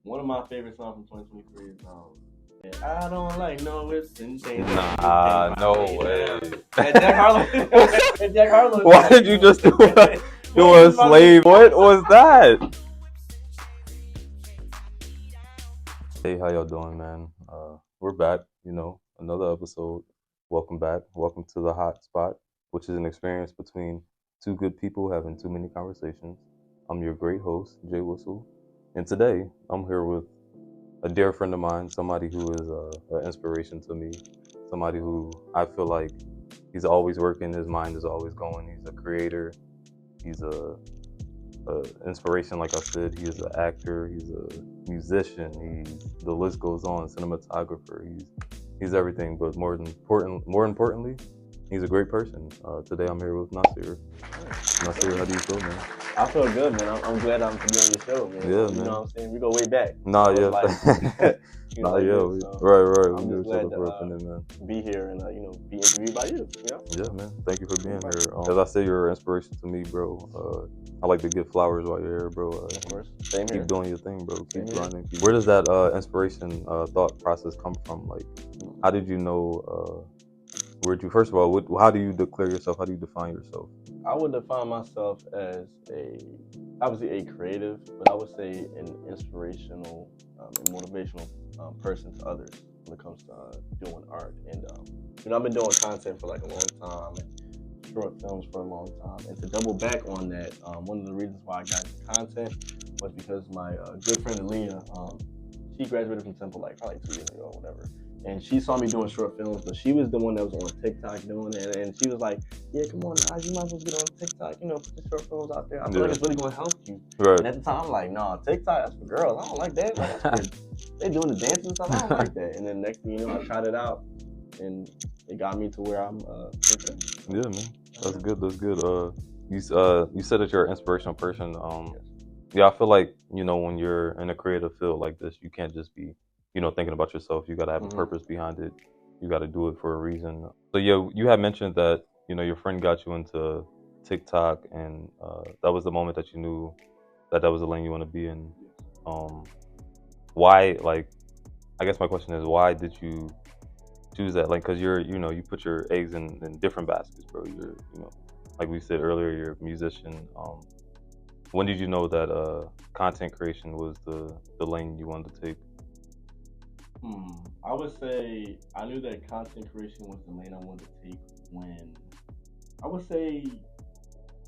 One of my favorite songs from 2023 is I don't like no whips and chains. Nah, no way. And Jack Harlow. And Jack Harlow. Why did you just do a slave? What was that? Hey, how y'all doing, man? We're back, another episode. Welcome back. Welcome to the HOTSPOT, which is an experience between two good people having too many conversations. I'm your great host, Jay Whistle, and today I'm here with a dear friend of mine, somebody who is an inspiration to me, somebody who I feel like he's always working, his mind is always going. He's a creator, he's a inspiration, like I said. He is an actor, he's a musician, the list goes on, cinematographer, he's everything, but more importantly, he's a great person. Today I'm here with Nasir. Nasir, how do you feel, man? I feel good, man. I'm glad to be on your show, man. Yeah, you man. know what I'm saying? We go way back. Nah, so yeah. Right. I'm just glad to be here and be interviewed by you. Yeah, man. Thank you for being here. As I said, you're an inspiration to me, bro. I like to give flowers while you're here, bro. Of course. Same here. Keep doing your thing, bro. Keep grinding. Where does that inspiration thought process come from? Like, how did you know? First of all, how do you declare yourself? How do you define yourself? I would define myself as obviously a creative, but I would say an inspirational and motivational person to others when it comes to doing art. And I've been doing content for like a long time, and short films for a long time. And to double back on that, one of the reasons why I got into content was because my good friend Aaliyah, she graduated from Temple like probably 2 years ago or whatever. And she saw me doing short films, but she was the one that was on TikTok doing it. And she was like, yeah, come on, guys, you might as well get on TikTok, put the short films out there. I feel like it's really going to help you. Right. And at the time, I'm like, nah, TikTok, that's for girls. I don't like that. Like, they doing the dances and stuff. I don't like that. And then next thing you know, I tried it out, and it got me to where I'm thinking. Yeah, man. That's good. That's good. You said that you're an inspirational person. Yeah, I feel like, when you're in a creative field like this, you can't just be thinking about yourself. You got to have a purpose behind it. You got to do it for a reason. So yeah, you had mentioned that, your friend got you into TikTok, and that was the moment that you knew that was the lane you want to be in. Why, I guess my question is, why did you choose that? Like, cause you put your eggs in different baskets, bro. You're, like we said earlier, you're a musician. When did you know that content creation was the lane you wanted to take? I would say I knew that content creation was the lane I wanted to take when, I would say,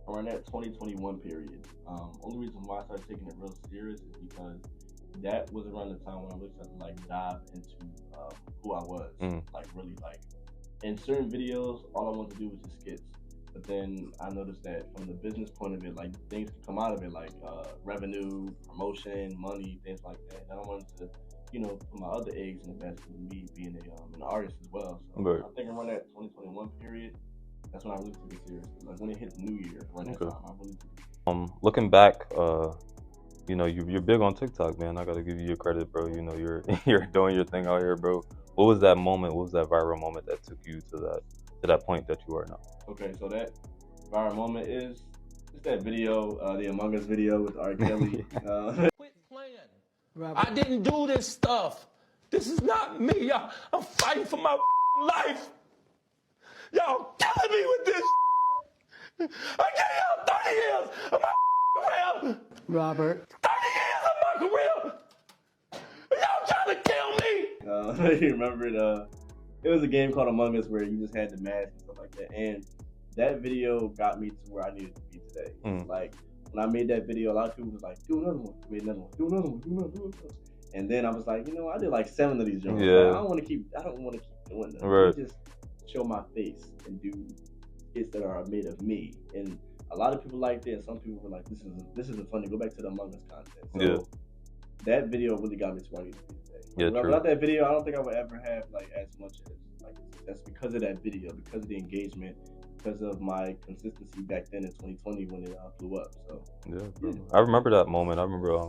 around that 2021 period. Only reason why I started taking it real serious is because that was around the time when I really started to dive into who I was. Really in certain videos, all I wanted to do was just skits. But then I noticed that from the business point of it, things could come out of it, revenue, promotion, money, things like that. And I wanted to put my other eggs in the basket with me being an artist as well. So right. I think around that 2021 period, that's when I really took it serious. When it hit the new year, around that time, I really took it. Looking back, you're big on TikTok, man. I gotta give you your credit, bro. You're doing your thing out here, bro. What was that moment? What was that viral moment that took you to that point that you are now? Okay, so that viral moment is that video, the Among Us video with R. Kelly. Quit playing. Robert. I didn't do this stuff. This is not me. I'm fighting for my life. Y'all killing me with this. I gave y'all 30 years of my career. Robert. 30 years of my career. Y'all trying to kill me. You remember it was a game called Among Us where you just had the mask and stuff like that. And that video got me to where I needed to be today. When I made that video, a lot of people was like, do another one. I made another one. Do another one. Do another one. And then I was like, I did 7 of these joints. Yeah. I don't want to keep doing them. Right. Let me just show my face and do hits that are made of me. And a lot of people liked it. And some people were like, this isn't funny. Go back to the Among Us content. So that video really got me to where I need to be today. Yeah, true. Without that video, I don't think I would ever have as much as that's because of that video, because of the engagement, because of my consistency back then in 2020 when it blew up. So I remember that moment. I remember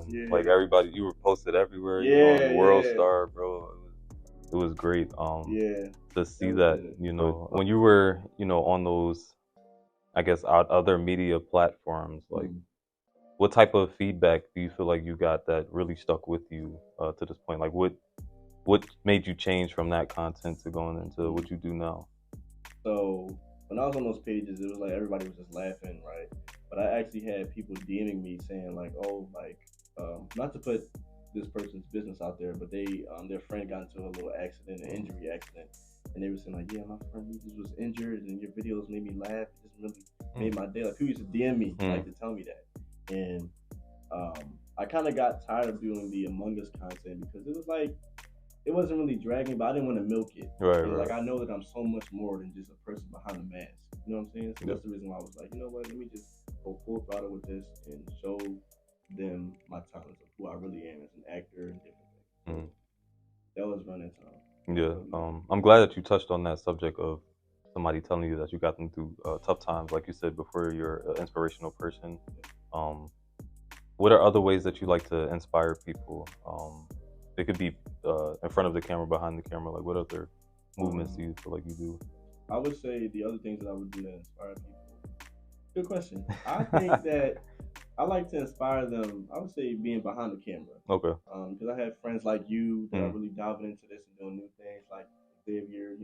everybody, you were posted everywhere. On World Star, bro. It was great. To see that, when you were, on those, I guess, other media platforms, what type of feedback do you feel like you got that really stuck with you to this point? Like, what made you change from that content to going into what you do now? So when I was on those pages, it was like everybody was just laughing, right? But I actually had people DMing me saying like, "Oh, like, not to put this person's business out there, but their friend got into a little accident, an injury accident, and they were saying like, yeah, my friend he just was injured, and your videos made me laugh. It just really made my day. Like people used to DM me like to tell me that, and I kind of got tired of doing the Among Us content because it was like it wasn't really dragging, but I didn't want to milk it. Right. Like I know that I'm so much more than just a person behind the mask. You know what I'm saying? So that's the reason why I was like, you know what? Let me just go full throttle with this and show them my talents of who I really am as an actor and different things. That was running time. Yeah. I'm glad that you touched on that subject of somebody telling you that you got them through tough times. Like you said before, you're an inspirational person. What are other ways that you like to inspire people? It could be in front of the camera, behind the camera. Like, what other movements do you feel like you do? I would say the other things that I would do to inspire people. Good question. I think that I like to inspire them. I would say being behind the camera. Okay. Because I have friends like you that are really diving into this and doing new things, like Xavier,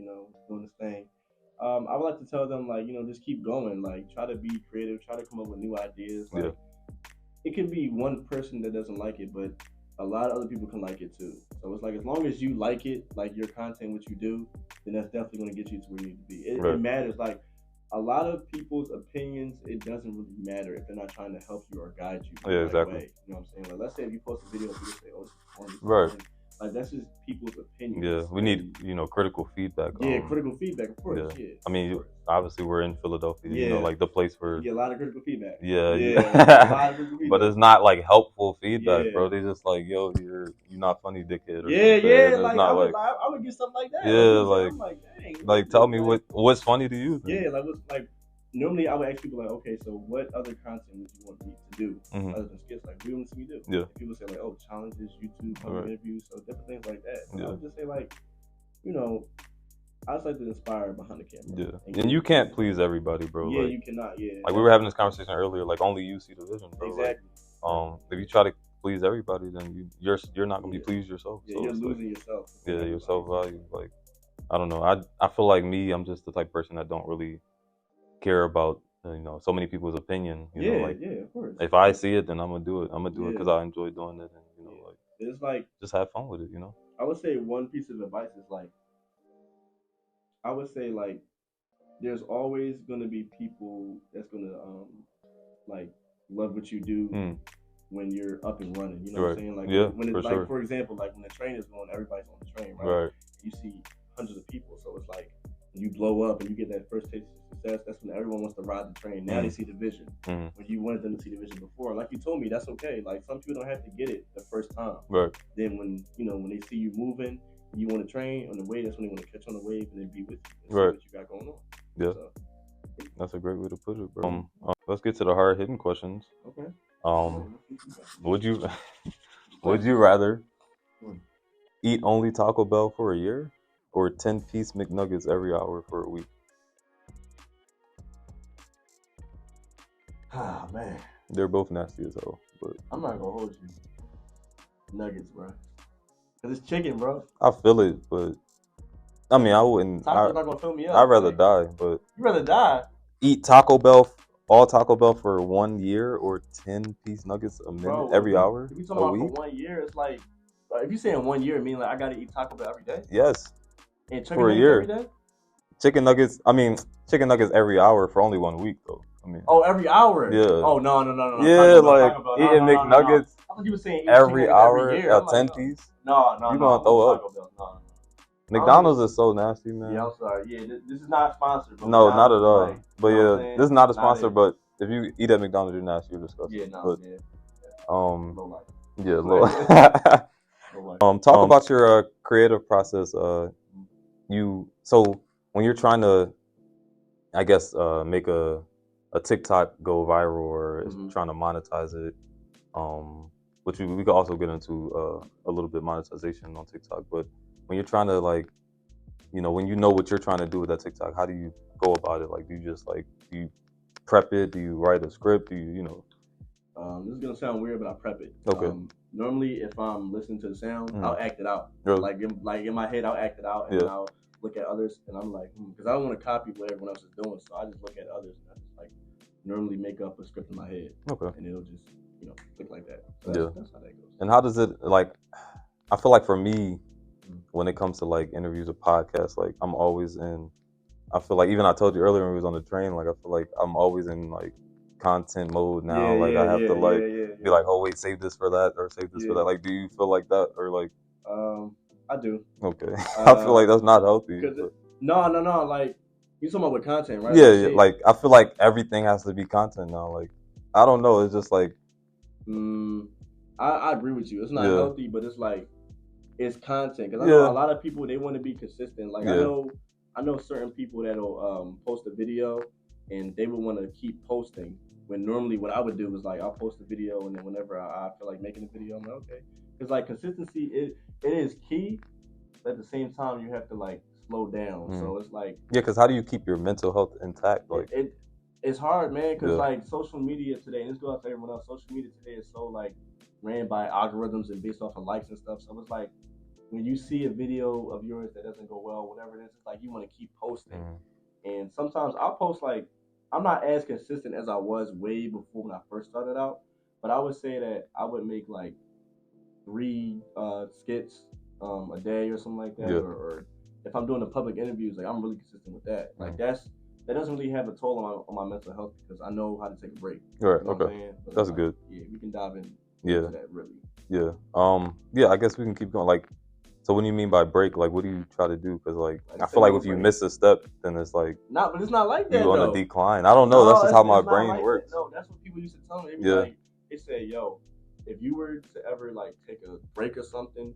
doing this thing. I would like to tell them, like, just keep going. Like, try to be creative. Try to come up with new ideas. Like, it could be one person that doesn't like it, but a lot of other people can like it too. So it's like as long as you like it, like your content, what you do, then that's definitely going to get you to where you need to be. It matters. Like a lot of people's opinions, it doesn't really matter if they're not trying to help you or guide you. Yeah, exactly. Way. You know what I'm saying? Like let's say if you post a video, people say, "Oh, this is funny." Right. Like that's just people's opinions. Yeah, we need critical feedback. Yeah, critical feedback, of course. Yeah. I mean, obviously we're in Philadelphia. Yeah. Like the place where you get a lot of critical feedback. Yeah. A lot of critical feedback. But it's not like helpful feedback, bro. They just like, yo, you're not funny, dickhead. Or Yeah. Like I would get something like that. Yeah, I'm like, dang. Like, tell me what's funny to you. Then? Yeah, like normally I would ask people like, okay, so what other content would you want me to do other than skits? Like, what do you want to see me do? Yeah. And people say like, oh, challenges, YouTube, interviews, so different things like that. So yeah. I would just say like, I just like to inspire behind the camera. Yeah, and you can't please everybody, bro. Yeah, like, you cannot. Yeah. Like we were having this conversation earlier. Like only you see the vision, bro. Exactly. Like, if you try to please everybody, then you're not gonna be pleased yourself. Yeah, so you're losing yourself. Yeah, your self value. Like I don't know. I feel like I'm just the type of person that don't really care about so many people's opinion. You know, like of course. If I see it, then I'm gonna do it. I'm gonna do it because I enjoy doing it, and like it's like just have fun with it. I would say one piece of advice is like I would say like there's always gonna be people that's gonna like love what you do when you're up and running. You know what I'm saying? Like when it's like for example, like when the train is going, everybody's on the train, right? You see hundreds of people, so it's like when you blow up and you get that first taste of success, that's when everyone wants to ride the train. Now they see the vision. When you wanted them to see the vision before, like you told me, that's okay. Like some people don't have to get it the first time. Right. Then when when they see you moving, you want to train on the wave, that's when they want to catch on the wave and then be with you and see what you got going on. Yeah. So, that's a great way to put it, bro. Let's get to the hard hitting questions. Okay. Would you rather eat only Taco Bell for a year or 10-piece McNuggets every hour for a week? Ah, man. They're both nasty as hell, but I'm not gonna hold you. Nuggets, bro. Cause it's chicken, bro. I feel it, but I mean, I wouldn't. Taco's not gonna fill me up. I'd rather die, but you rather die? Eat Taco Bell, all Taco Bell for 1 year or 10-piece nuggets a minute every hour? If you talking about for 1 year, it's like if you saying 1 year, it means like I gotta eat Taco Bell every day. Yes. And for a year. Every day? Chicken nuggets every hour for only 1 week though. I mean. Oh, every hour? Yeah. Oh no. Yeah, like eating McNuggets I thought you were saying every hour every at 10-piece. No. You're gonna throw up. No. McDonald's is so nasty, man. Yeah, I'm sorry. Yeah, this is not sponsored. No, not at all. Like, but yeah, this is not a sponsor. But if you eat at McDonald's, you're nasty. You're disgusting. Yeah, no. But, yeah, low. Talk about your creative process. So when you're trying to, I guess, make a TikTok go viral or trying to monetize it, which we could also get into a little bit monetization on TikTok. But when you're trying to when you know what you're trying to do with that TikTok, how do you go about it? Like, do you just do you prep it? Do you write a script? Do you This is gonna sound weird, but I prep it. Okay. Normally, if I'm listening to the sound, I'll act it out. Really? Like in my head, I'll act it out, and then I'll look at others, and I'm like, because I don't want to copy what everyone else is doing, so I just look at others, and I just like normally make up a script in my head. Okay. And it'll just click like that. So that's how that goes. And how does it like? I feel like for me, when it comes to like interviews or podcasts, like I'm always in. I feel like even I told you earlier when we was on the train, like I feel like I'm always in like content mode now. I have to like be like, oh wait, save this for that or save this for that. Like, do you feel like that or like? I do. Okay. I feel like that's not healthy. No. Like you talking about with content, right? Yeah. Like I feel like everything has to be content now. Like I don't know. It's just like. I agree with you. It's not healthy, but it's like it's content. Because I know a lot of people, they want to be consistent. Like I know certain people that'll post a video and they would want to keep posting. When normally what I would do is like I'll post a video and then whenever I feel like making a video, I'm like okay. Because like consistency, it is key. But at the same time, you have to like slow down. So it's like because how do you keep your mental health intact? Like it's hard, man. Because like social media today, and this goes out to everyone else. Social media today is so like ran by algorithms and based off of likes and stuff. So it's like when you see a video of yours that doesn't go well, whatever it is, it's like you want to keep posting. And sometimes I'll post like I'm not as consistent as I was way before when I first started out, but I would say that I would make like 3 skits a day or something like that. Or if I'm doing the public interviews, like I'm really consistent with that. Like that doesn't really have a toll on my mental health because I know how to take a break. Right. You know okay. That's like, good. Yeah, we can dive in. Yeah. That really. Yeah. Yeah. I guess we can keep going. Like, so what do you mean by break? Like, what do you try to do? Because like I feel like if you miss a step, then it's like but it's not like that. You on a decline. I don't know. That's just how my brain works. No, that's what people used to tell me. Like, they say, yo, if you were to ever like take a break or something,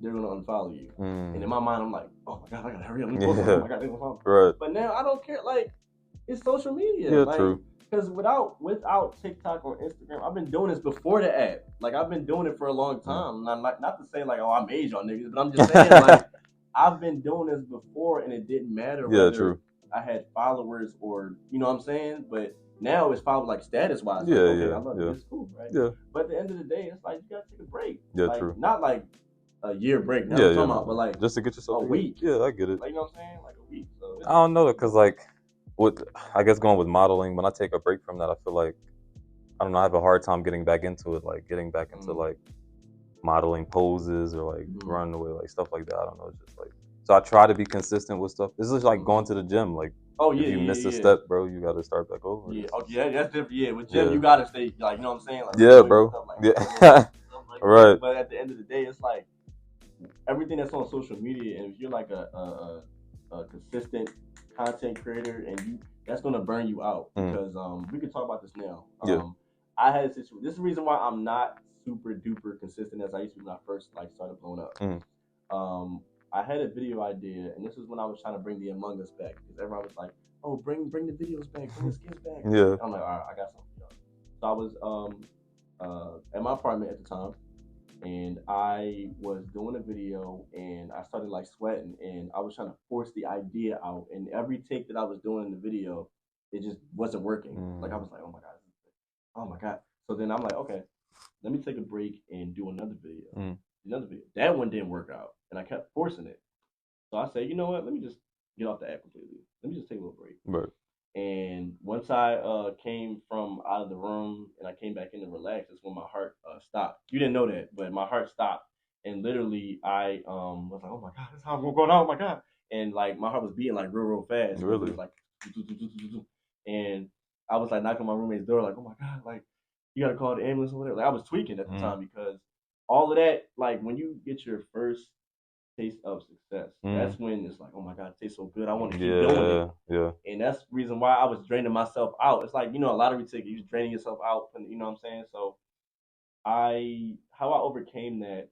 they're gonna unfollow you. And in my mind, I'm like, oh my god, I gotta hurry up. Oh my god, they're gonna follow me. Right. But now I don't care. Like, it's social media. Yeah, like, true. Because without TikTok or Instagram, I've been doing this before the app. Like I've been doing it for a long time. Not to say like, oh, I made y'all niggas, but I'm just saying like I've been doing this before, and it didn't matter whether I had followers or you know what I'm saying. But now it's followed like status wise. Yeah, like, okay, I love it. It's cool, right? Yeah. But at the end of the day, it's like you gotta take a break. Yeah, like, true. Not like a year break. Now I'm talking about, but like just to get yourself a week. Yeah, I get it. Like you know what I'm saying? Like a week. So I don't know because like. I guess going with modeling, when I take a break from that, I feel like, I don't know, I have a hard time getting back into it, like getting back into like modeling poses or like running away, like stuff like that. I don't know, it's just like, so I try to be consistent with stuff. This is like going to the gym, like if you miss a step, bro, you got to start back over. Yeah, that's different. Yeah, with gym, you got to stay, like, you know what I'm saying? Like, yeah, bro. Right. But at the end of the day, it's like everything that's on social media, and if you're like a consistent content creator and that's gonna burn you out because we can talk about this now. I had a situation. This is the reason why I'm not super duper consistent as I used to be when I first like started blowing up. I had a video idea, and this was when I was trying to bring the Among Us back because everyone was like, "Oh, bring the videos back, bring the skits back." Yeah. I'm like, all right, I got something for y'all. So I was at my apartment at the time. And I was doing a video and I started like sweating and I was trying to force the idea out. And every take that I was doing in the video, it just wasn't working. Like I was like, oh my God. So then I'm like, okay, let me take a break and do another video. That one didn't work out and I kept forcing it. So I said, you know what? Let me just get off the app completely. Let me just take a little break. Right. And once I came from out of the room and I came back in to relax, that's when my heart stopped. You didn't know that, but my heart stopped. And literally I was like, oh my God, this is how I'm going on. Oh my God. And like my heart was beating like real fast. Really? It was like, and I was like knocking on my roommate's door, like, oh my God, like you got to call the ambulance or whatever. Like I was tweaking at the time because all of that, like when you get your first taste of success, that's when it's like, oh my God, it tastes so good. I want to keep doing it. Yeah. And that's the reason why I was draining myself out. It's like, you know, a lottery ticket, you're draining yourself out, and you know what I'm saying? So how I overcame that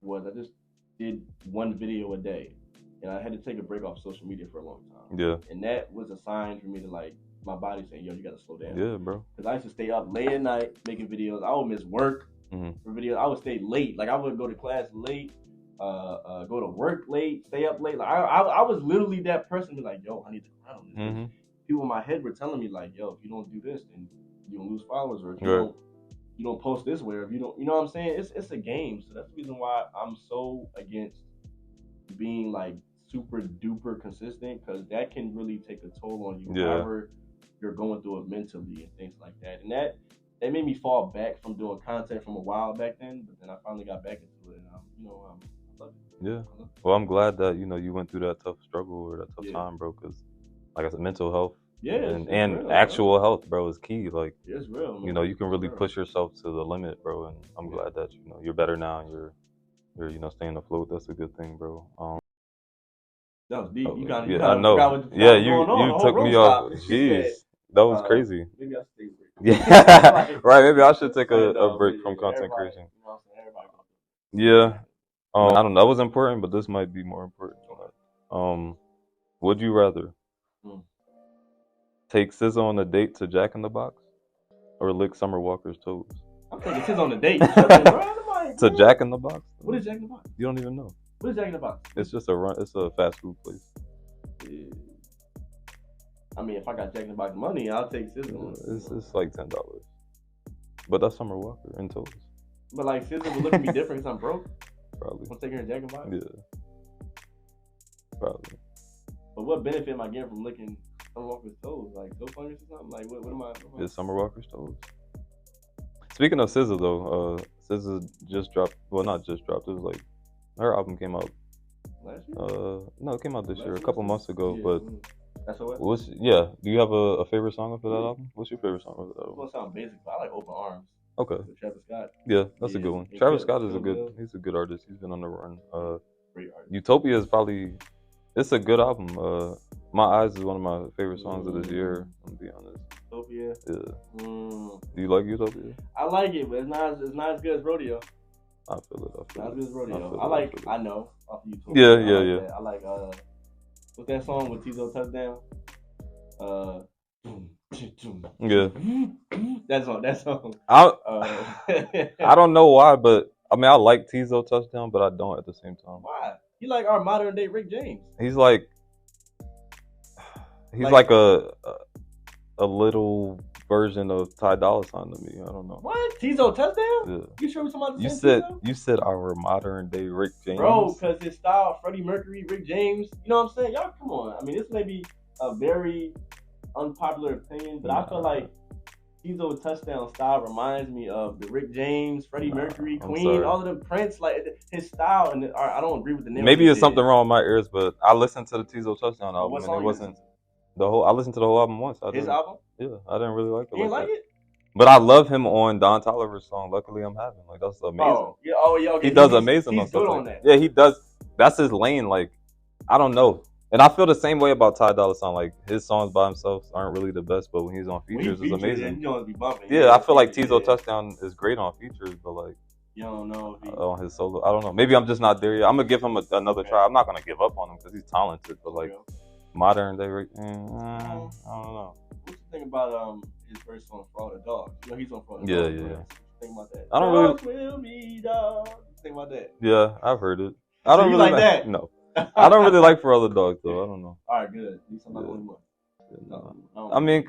was I just did one video a day. And I had to take a break off social media for a long time. Yeah. And that was a sign for me to like my body saying, yo, you gotta slow down. Yeah, bro. Because I used to stay up late at night making videos. I would miss work for videos. I would stay late. Like I would go to class late. Go to work late, stay up late. Like I was literally that person be like, yo, I need to grind on this. People in my head were telling me like, yo, if you don't do this, then you're gonna lose followers, or if you don't you don't post this way, or if you don't, you know what I'm saying? It's a game, so that's the reason why I'm so against being like super duper consistent, because that can really take a toll on you whenever you're going through it mentally and things like that. And that made me fall back from doing content from a while back then, but then I finally got back into it, and I love it. Yeah. Well, I'm glad that you went through that tough struggle or that tough time, bro. Because, like I said, mental health and real, actual health, bro, is key. Like, it's real. Man. You can really push yourself to the limit, bro. And I'm glad that you're better now and you're staying afloat. That's a good thing, bro. That was deep. You kind of I know. You took me off. Jeez, that was crazy. Maybe I should take a break. Yeah, right. Maybe I should take a break from content creation. Yeah. I don't know. That was important, but this might be more important. Would you rather take SZA on a date to Jack in the Box or lick Summer Walker's toes? I'm taking SZA on a date. To Jack in the Box? What is Jack in the Box? You don't even know. What is Jack in the Box? It's just it's a fast food place. Yeah. I mean, if I got Jack in the Box money, I'll take SZA. It's like $10. But that's Summer Walker and toes. But like SZA would look at me different because I'm broke. Probably. I'm taking her Jack in the Box. Yeah. Probably. But what benefit am I getting from licking Summer Walker's toes? Like toe fingers or something? Like what am I? It's Summer Walker's toes. Speaking of SZA though, SZA just dropped. Well, not just dropped. It was like her album came out last year. No, it came out this year, a couple months ago. Yeah. But that's what. Do you have a favorite song of that album? What's your favorite song of that album? It's gonna sound basic, but I like Open Arms. Okay. With Travis Scott. Yeah, that's a good one. Travis Scott is he's a good artist. He's been on the run. Great artist. Utopia is probably, it's a good album. My Eyes is one of my favorite songs of this year, I'm gonna be honest. Utopia? Yeah. Do you like Utopia? I like it, but it's not as good as Rodeo. I feel it. Not as good as Rodeo. I know off of Utopia. Yeah. I like what's that song with Tizo Touchdown? Yeah. That song. I don't know why, but I mean I like Tizo Touchdown, but I don't at the same time. Why? You like our modern day Rick James. He's like a little version of Ty Dolla $ign to me. I don't know. What? Tizo Touchdown? Yeah. You sure we're talking about the same Tizo? You said our modern day Rick James. Bro, because his style, Freddie Mercury, Rick James, you know what I'm saying? Y'all come on. I mean, this may be a very unpopular opinion, but I feel like Tizo Touchdown style reminds me of the Rick James, Freddie Mercury, Queen, all of them, Prince, like his style. And I don't agree with the name. Maybe it's something wrong with my ears, but I listened to the Tizo Touchdown album, and it wasn't the whole. I listened to the whole album once. His album? Yeah, I didn't really like it. You didn't like it? But I love him on Don Toliver's song "Luckily I'm Having." Like that's amazing. Okay. He does amazing on stuff like that. Yeah, he does. That's his lane. Like I don't know. And I feel the same way about Ty Dolla $ign. Like his songs by himself aren't really the best, but when he's on features, it's amazing. Yeah, I feel like Tizo Touchdown is great on features, but like you don't know on his solo, I don't know. Maybe I'm just not there yet. I'm gonna give him another try. I'm not gonna give up on him because he's talented, but like modern day, I don't know. What you think about his first song "For All the Dogs"? You know he's on "For All the Dogs." Yeah. Think about that. I don't really. Dogs. Think about that. Yeah, I've heard it. I don't really like that. No. I don't really like For All the Dogs though. I don't know. All right, good. At least I'm not the only one. No. I mean,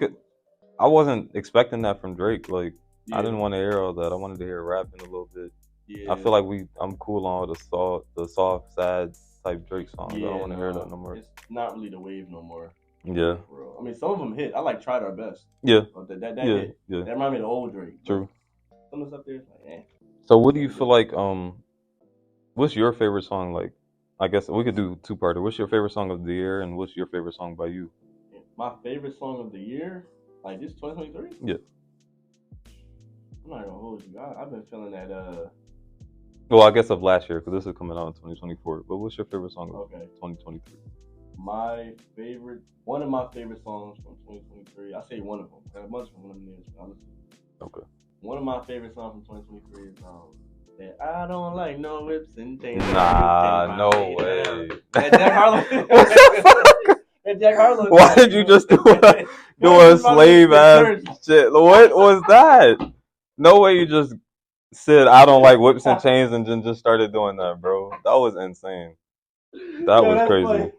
I wasn't expecting that from Drake. Like, I didn't want to hear all that. I wanted to hear rapping a little bit. Yeah. I feel like I'm cool on the soft, sad type Drake songs. I don't want to hear that no more. It's not really the wave no more. Yeah. I mean, some of them hit. I like Tried Our Best. Yeah. That hit. Yeah. That reminded me of the old Drake. True. Some of the stuff there is like, So, what do you feel like? What's your favorite song like? I guess we could do two-parter. What's your favorite song of the year, and what's your favorite song by you? My favorite song of the year, like this 2023. Yeah. I'm not gonna hold you. I've been feeling that. Well, I guess of last year because this is coming out in 2024. But what's your favorite song of 2023? One of my favorite songs from 2023. I say one of them. There are a bunch of them in Okay. One of my favorite songs from 2023 is that I don't like no whips and chains. Nah, no way. That Jack Harlow. That Jack Harlow. Why did you just do a slave ass shit? What was that? No way you just said I don't like whips and chains and then just started doing that, bro. That was insane. That was crazy. Funny.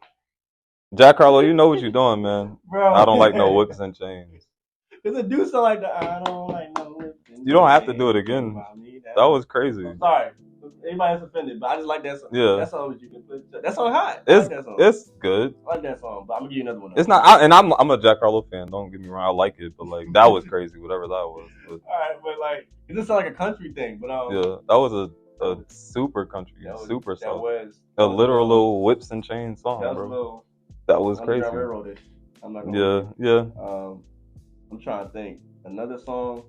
Jack Harlow, you know what you're doing, man. Bro. I don't like no whips and chains. It's a do something like that. I don't like no whips and You don't have to do it again. That was crazy. I'm sorry. Anybody that's offended, but I just like that song. Yeah. That song that you can put. That song hot. It's, I like that song. It's good. I like that song, but I'm gonna give you another one. It's not, and I'm a Jack Harlow fan. Don't get me wrong, I like it, but like that was crazy, whatever that was. But, all right, but like it just sounds like a country thing, but yeah, that was a super country, super song. A literal little whips and chains song, bro. That was crazy. I'm not gonna yeah. I'm trying to think another song.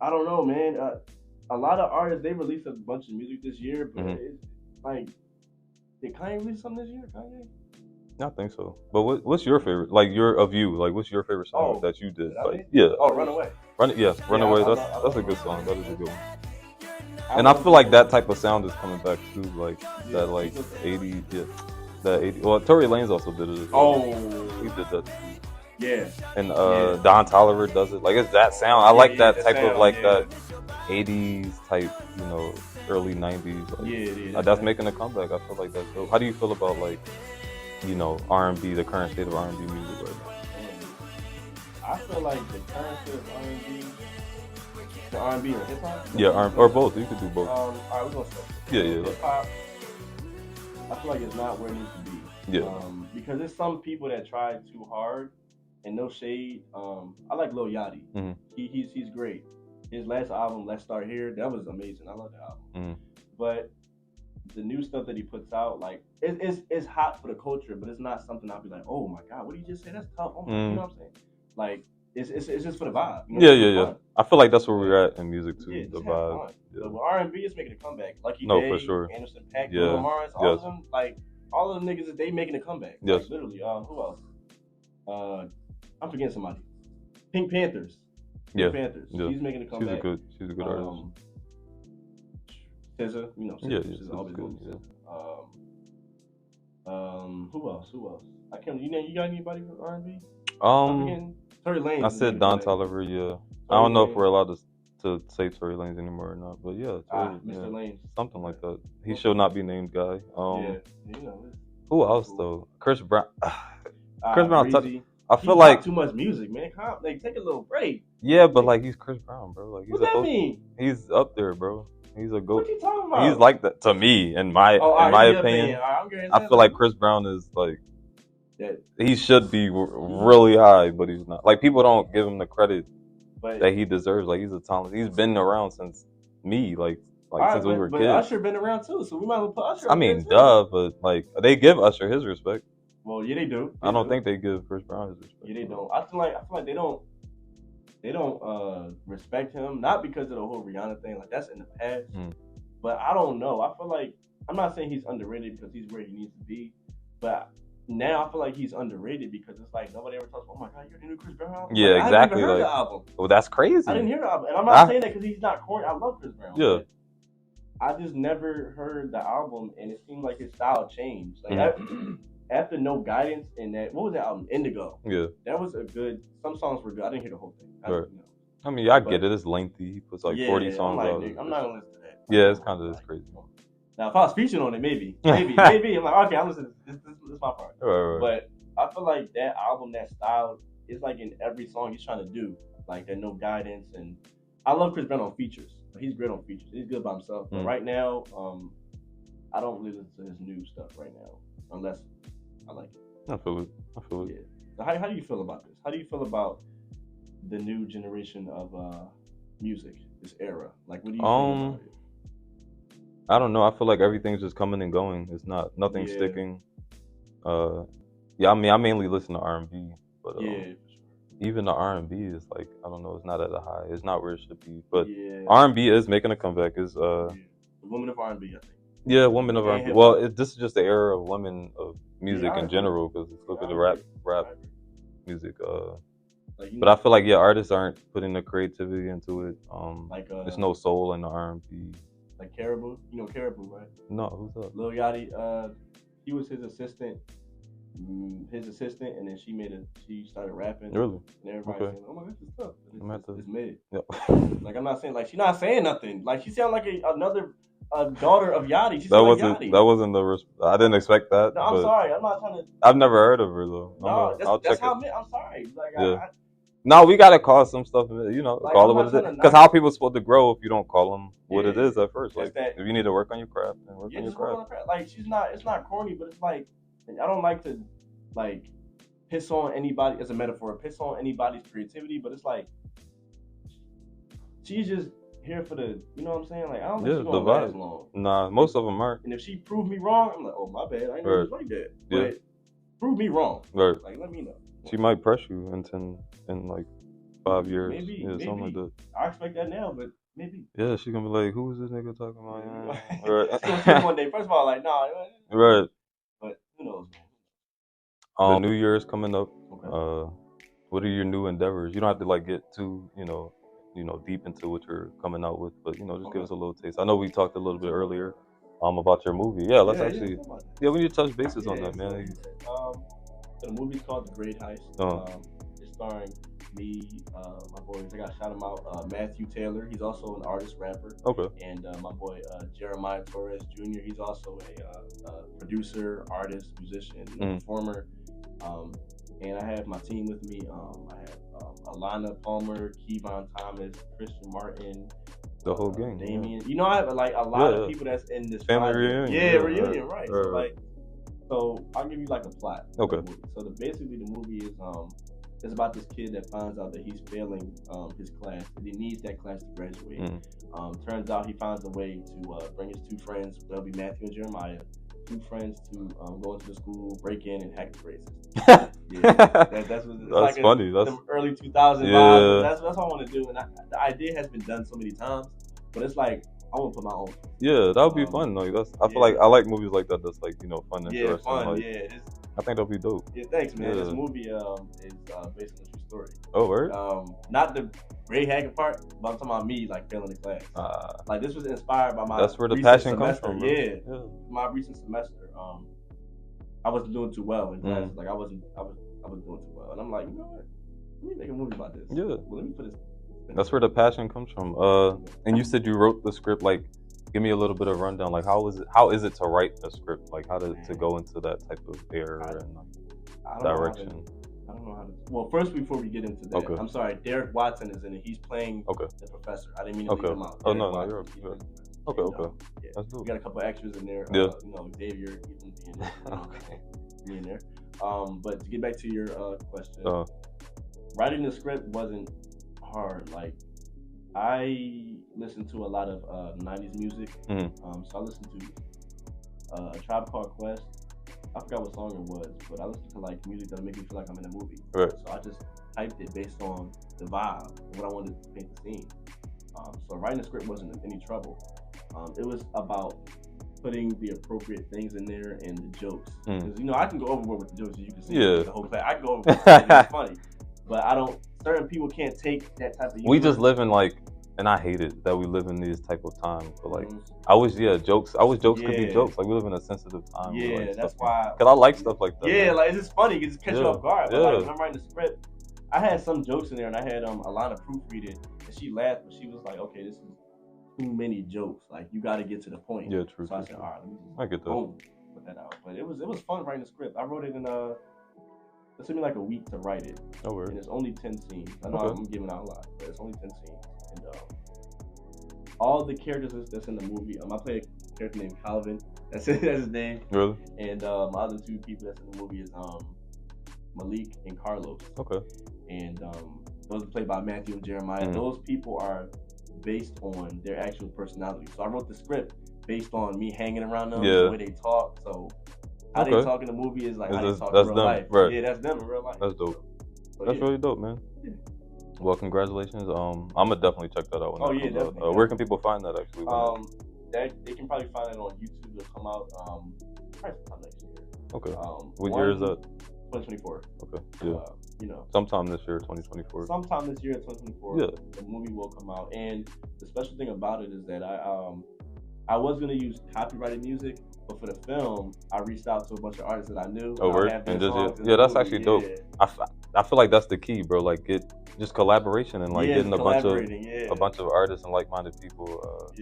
I don't know, man. A lot of artists, they released a bunch of music this year, but it's like, did Kanye release something this year? Kanye? I think so. But what's your favorite? Like what's your favorite song that you did? Like, yeah. Oh, Runaway. Runaway. That's a good song. That is a good one. And I feel like that type of sound is coming back too, like that, like 80, that 80. Well, Tory Lanez also did it as well. He did that too. Yeah. And Don Toliver does it. Like it's that sound. I like that type of like that 80s type, you know, early 90s. Like, that's making a comeback. I feel like that's dope. How do you feel about like, you know, R&B, the current state of R&B music right now? I feel like the current state of R&B, the R&B or hip hop. Yeah, or both. You could do both. All right, we're gonna start. Yeah. Hip hop. I feel like it's not where it needs to be. Yeah. Because there's some people that try too hard, and no shade. I like Lil Yachty. Mm-hmm. He's great. His last album, Let's Start Here, that was amazing. I love that album. Mm-hmm. But the new stuff that he puts out, like it's hot for the culture, but it's not something I'll be like, oh my god, what did you just say? That's tough. Oh my, you know what I'm saying? Like it's just for the vibe. You know, yeah. I feel like that's where we're at in music too. Yeah, the vibe. But with R&B, it's making a comeback. Lucky No, Day, for sure. Anderson .Paak, Bruno Mars, all of them, like all of them niggas, they making a comeback. Yes. Like, literally. Who else? I'm forgetting somebody. Pink Panthers. Yeah. Panthers. Yeah. She's making a comeback. She's a good artist. SZA, you know, she's always good. Yeah. Who else? I can't. You got anybody from R&B? Tory Lanez. I said Don Toliver. Yeah. I don't know if we're allowed to say Tory Lanez anymore or not, but yeah, Mr. Lanez. Something like that. He should not be named guy. You know. Who else though? Chris Brown. Chris Brown. I feel like too much music, man. Like take a little break. Yeah, but like he's Chris Brown, bro. Like he's what that mean? He's up there, bro. He's a goat. What you talking about? He's like that to me, in my opinion. I feel like Chris Brown is like he should be really high, but he's not. Like people don't give him the credit that he deserves. Like he's a talent. He's been around since me, like since we were kids. Usher been around too, so we might as well put Usher. I mean, duh, but like they give Usher his respect. Well, yeah, they do. I don't think they give Chris Brown his respect. Yeah, they don't. I feel like they don't respect him, not because of the whole Rihanna thing. Like that's in the past. But I don't know. I feel like I'm not saying he's underrated because he's where he needs to be, but now I feel like he's underrated because it's like nobody ever talks. Oh my god, you're the new Chris Brown album? Yeah, like, exactly. I haven't even heard the album. Well, that's crazy. I didn't hear the album, and I'm not saying that because he's not corny. I love Chris Brown. Yeah. I just never heard the album, and it seemed like his style changed. Like after No Guidance and that, what was that album? Indigo. Yeah. That was a good. Some songs were good. I didn't hear the whole thing. I mean, I get it. It's lengthy. He puts like 40 songs out. I'm not gonna listen to that. Yeah, it's kind of crazy. Now, if I was featured on it, maybe. I'm like, okay, I'm listening. This is my part. Right. But I feel like that album, that style, is like in every song he's trying to do. Like that No Guidance, and I love Chris Brown on features. He's great on features. He's good by himself. But right now, I don't really listen to his new stuff right now, unless I like it. I feel it. Yeah. So how do you feel about this? How do you feel about the new generation of music, this era? Like, what do you feel about it? I don't know. I feel like everything's just coming and going. It's nothing sticking. I mean, I mainly listen to R&B, but even the R&B is like, I don't know. It's not at a high. It's not where it should be. But R&B is making a comeback. Is the women of R&B, I think. Yeah, women of R&B. Well, this is just the era of women of music in general. Because look at the rap music. But I feel like artists aren't putting the creativity into it. There's no soul in the R&B. Like Caribou, you know Caribou, right? No, who's that? Lil Yachty, he was his assistant, and then she started rapping. Really? And everybody saying, "Oh my God, this is tough." It's mid. Yep. Like I'm not saying, like she's not saying nothing. Like she sounds like another daughter of Yachty. She that wasn't the. I didn't expect that. No, I'm sorry. I'm not trying to. I've never heard of her though. I'm sorry. Like No, we gotta call some stuff. You know, Like, call I'm it not what it trying is. to Because knock how it. people supposed to grow if you don't call them what it Yeah. is at first? That's Like, that- if you need to work on your craft, then work on your just work on craft. the craft. Like, she's not. It's not corny, but it's like I don't like to like piss on anybody as a metaphor. Piss on anybody's creativity, but it's like she's just here for the. You know what I'm saying? Like, I don't think she's the gonna last vibe. long. Nah, most of them aren't. And if she proved me wrong, I'm like, oh my bad. I didn't know it was like that. Yeah. But prove me wrong. Right. Like, let me know. She might press you in like 5 years. Maybe, Yeah, something like that. I expect that now, but maybe. Yeah, she's gonna be like, who's this nigga talking about? Right. She's gonna see me one day. First of all, like, nah. Right. But who knows? The New Year is coming up. Okay. What are your new endeavors? You don't have to like get too, deep into what you're coming out with, but just give us a little taste. I know we talked a little bit earlier, about your movie. Yeah, let's actually. Yeah, we need to touch bases on that, man. The movie's called The Great Heist. It's starring me, my boys. I got shout him out. Matthew Taylor. He's also an artist, rapper. Okay. And my boy Jeremiah Torres Jr. He's also a producer, artist, musician, performer. And I have my team with me. I have Alana Palmer, Kevon Thomas, Christian Martin, the whole gang. Damien. Yeah. I have like a lot of people that's in this family reunion. Yeah, reunion, right? So I'll give you like a plot. Okay. So basically the movie is it's about this kid that finds out that he's failing his class, and he needs that class to graduate. Turns out he finds a way to bring his two friends, that'll be Matthew and Jeremiah, two friends to go into the school, break in, and hack the grade system. That's like funny. That's early 2000s vibes. That's what I want to do, and the idea has been done so many times, but it's like I want to put my own. Yeah, that would be fun. Like I feel like I like movies like that. That's like fun and interesting. Fun. Like, I think that'll be dope. Yeah, thanks, man. This movie is based on a true story. Oh, word? Not the grade hacking part, but I'm talking about me like failing the class. Like this was inspired by my. That's where the passion comes from. Yeah, my recent semester. I wasn't doing too well in class. Like I wasn't doing too well, and I'm like, you know what? Let me make a movie about this. Yeah. Well, let me put this. That's where the passion comes from. And you said you wrote the script. Like, give me a little bit of rundown. Like, how is it to write a script? Like, how to go into that type of era and direction? I don't know how to. Well, first, before we get into that, I'm sorry. Derek Watson is in it. He's playing the professor. I didn't mean to leave him out. Oh, no, you're okay. Yeah. That's dope. We got a couple extras in there. Yeah. Xavier, even being there. Being there. But to get back to your question, writing the script wasn't hard. Like, I listened to a lot of 90s music. So I listened to A Tribe Called Quest. I forgot what song it was, but I listened to like music that'll make me feel like I'm in a movie. Right. So I just typed it based on the vibe and what I wanted to paint the scene. So writing the script wasn't any trouble. It was about putting the appropriate things in there and the jokes. Because I can go overboard with the jokes. You can see the whole class. I can go overboard. It's funny, but I don't. Certain people can't take that type of humor. We just live in like, and I hate it that we live in these type of times. But like, I wish jokes could be jokes. Like we live in a sensitive time. Yeah, like, that's why. Because I like stuff like that. Yeah, like it's just funny because it catch you off guard. But like when I'm writing the script, I had some jokes in there, and I had Alana proofread it, and she laughed, but she was like, "Okay, this is too many jokes. Like you got to get to the point." Yeah, true. So I said, "All right, let me just I get that. Boom, put that out." But it was fun writing the script. I wrote it in it took me like a week to write it. Oh, weird. And it's only 10 scenes. I know I'm giving out a lot, but it's only 10 scenes. And all the characters that's in the movie, I play a character named Calvin. That's his name. Really? And my other two people that's in the movie is Malik and Carlos. Okay. And those are played by Matthew and Jeremiah. Those people are based on their actual personality. So I wrote the script based on me hanging around them, the way they talk. So how they talk in the movie is like how they talk in real life. Right. Yeah, that's them in real life. That's dope. So, that's really dope, man. Yeah. Well, congratulations. I'm gonna definitely check that out. When that comes out. Where can people find that actually? They can probably find it on YouTube. It'll come out probably sometime next year. Okay. What year is that? 2024. Okay. Yeah. Sometime this year, 2024. Sometime this year, 2024. Yeah. The movie will come out, and the special thing about it is that I was gonna use copyrighted music, but for the film, I reached out to a bunch of artists that I knew. Oh, word? And that's actually dope. I feel like that's the key, bro. Like get just collaboration and like getting a bunch of artists and like-minded people.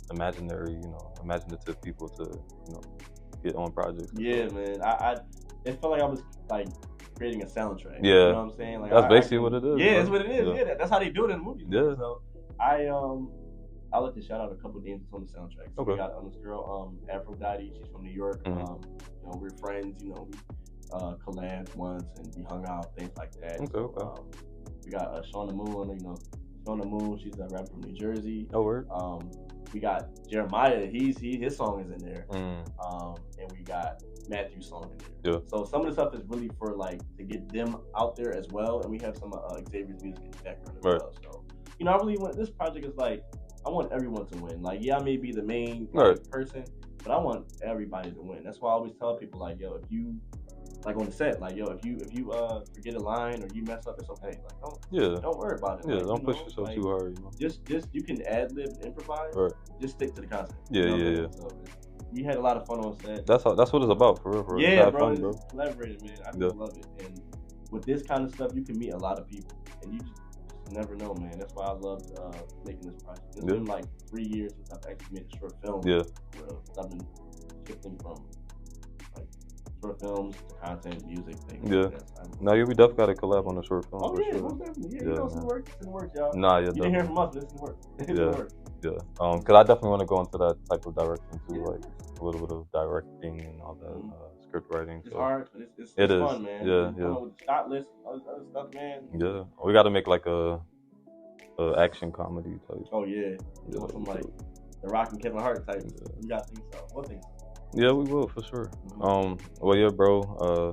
Imaginative people to get on projects. Yeah, man. It felt like I was like creating a soundtrack. Yeah. You know what I'm saying? Like that's basically what it is. Yeah, bro. that's what it is. Yeah, that's how they do it in the movies. Yeah. So I like to shout out a couple dances on the soundtrack. So we got this girl, Aphrodite. She's from New York. You know, we're friends. You know, we collabed once and we hung out, things like that. We got Shawn the Moon. You know, Shawn the Moon. She's a rapper from New Jersey. Oh, word. We got Jeremiah. His song is in there. And we got Matthew's song in there. Yeah. So some of the stuff is really for like to get them out there as well. And we have some Xavier's music in the background as well. So you know, I really want this project is like. I want everyone to win. Like, yeah, I may be the main person, but I want everybody to win. That's why I always tell people, like, yo, if you, like on the set, like, yo, if you forget a line or you mess up, it's okay. Like, don't worry about it. Yeah, like, don't push yourself too hard. You know? Just you can ad lib, improvise. Just stick to the concept. Yeah. So, we had a lot of fun on set. That's what it's about, for real. Yeah, bro. Fun, bro. Collaborating, man. I just love it. And with this kind of stuff, you can meet a lot of people, and you just never know, man. That's why I love making this project. It's been like 3 years since I've actually made a short film. Yeah. I've been shifting from like short films to content, music, things. Yeah. No, we definitely got to collab on a short film. Oh for yeah, sure. most definitely. Yeah, you know, it's in the works. It's in the works, y'all. Nah, yeah. You didn't hear from us, but it's in the works. It's in the works. Yeah. Because I definitely want to go into that type of direction too, like a little bit of directing and all that. Script writing. It's hard, but it's fun, man. Yeah. With the shot list, all this other stuff, man. Yeah. We got to make like a action comedy type. Oh yeah. Some like The Rock and Kevin Hart type. We got things so. What things? Yeah, we will for sure. Well, yeah, bro.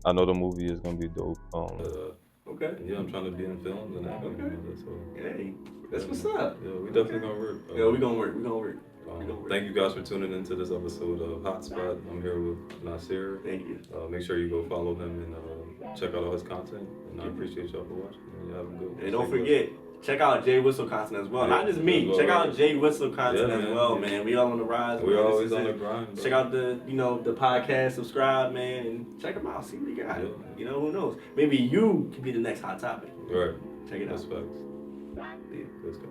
I know the movie is gonna be dope. Okay. Yeah, I'm trying to be in films and that. So. Hey, that's what's up. Yeah, we definitely gonna work. Yeah, we gonna work. Thank you guys for tuning into this episode of HOTSPOT. I'm here with NVHSIR. Thank you. Make sure you go follow him and check out all his content. And I appreciate y'all for watching. And you have a good one. And don't forget, check out Jay Whistle content as well. Yeah, not just me. Check out Jay Whistle content as well, man. We all on the rise. We're always on the grind. Bro. Check out the podcast, subscribe, man, and check them out. See what you got. Yeah. You know, who knows? Maybe you can be the next hot topic. Right. Check it out. That's facts. Yeah, let's go.